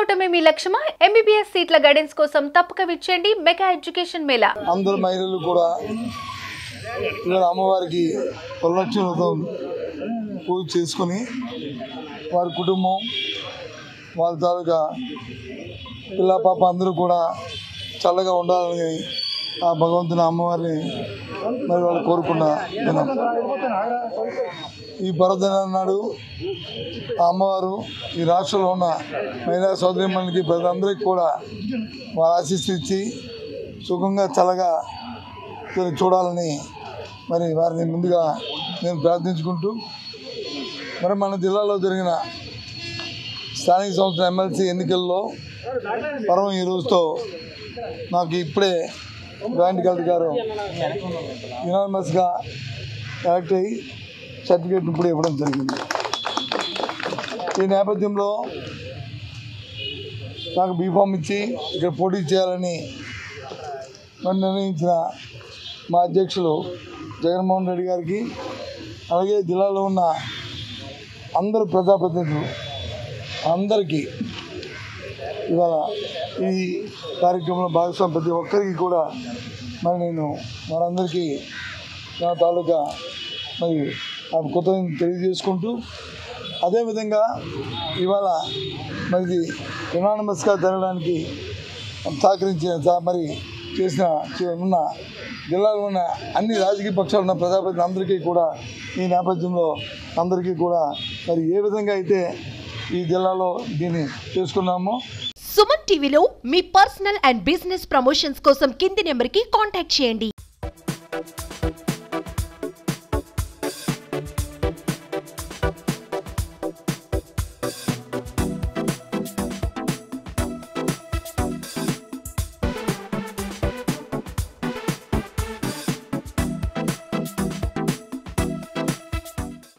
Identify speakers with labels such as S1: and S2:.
S1: అవటమే మీ లక్ష్యమా? MBBS సీట్ల guidance కోసం తప్పక విచ్చేయండి మెగా ఎడ్యుకేషన్ మేళా.
S2: అందరు మహిళలు కూడా ఇవాళ అమ్మవారికి వరలక్ష్మితో పూజ చేసుకొని వారి కుటుంబం వాళ్ళ తాలూకా పిల్ల పాప అందరూ కూడా చల్లగా ఉండాలని ఆ భగవంతుని అమ్మవారిని మరి వాళ్ళు కోరుకున్న దినం. ఈ పర్వదినం నాడు ఆ అమ్మవారు ఈ రాష్ట్రంలో ఉన్న మహిళా సోదరిమణులకి ప్రజలందరికీ కూడా వారు ఆశీస్సు ఇచ్చి సుఖంగా చల్లగా చూడాలని మరి వారిని ముందుగా నేను ప్రార్థించుకుంటూ మరి మన జిల్లాలో జరిగిన స్థానిక సంస్థల ఎమ్మెల్సీ ఎన్నికల్లో పర్వం ఈ రోజుతో నాకు ఇప్పుడే జాయింట్ కలెక్టర్ గారు యునానిమస్గా ఎలక్ట్ అయ్యి సర్టిఫికేట్ ఇప్పుడు ఇవ్వడం జరిగింది. ఈ నేపథ్యంలో నాకు బీఫామ్ ఇచ్చి ఇక్కడ పోటీ చేయాలని మరి నిర్ణయించిన మా అధ్యక్షులు జగన్మోహన్ రెడ్డి గారికి, అలాగే జిల్లాలో ఉన్న అందరు ప్రజాప్రతినిధులు అందరికీ ఇవాళ ఈ కార్యక్రమంలో భాగస్వామి ప్రతి ఒక్కరికి కూడా మరి నేను మనందరికీ నా తాలూకా మరి ఆ కృతజ్ఞతలు తెలియజేసుకుంటూ, అదేవిధంగా ఇవాళ మరి యునానిమస్గా జరగడానికి సహకరించిన మరి ఉన్న జిల్లాలో ఉన్న అన్ని రాజకీయ పక్షాలు ఉన్న ప్రజాప్రతినిధులందరికీ కూడా ఈ నేపథ్యంలో అందరికీ కూడా మరి ఏ విధంగా అయితే ఈ జిల్లాలో దీన్ని చేసుకున్నామో.
S3: సుమన్ టీవీలో మీ పర్సనల్ అండ్ బిజినెస్ ప్రమోషన్స్ కోసం కింది నెంబర్కి కాంటాక్ట్ చేయండి.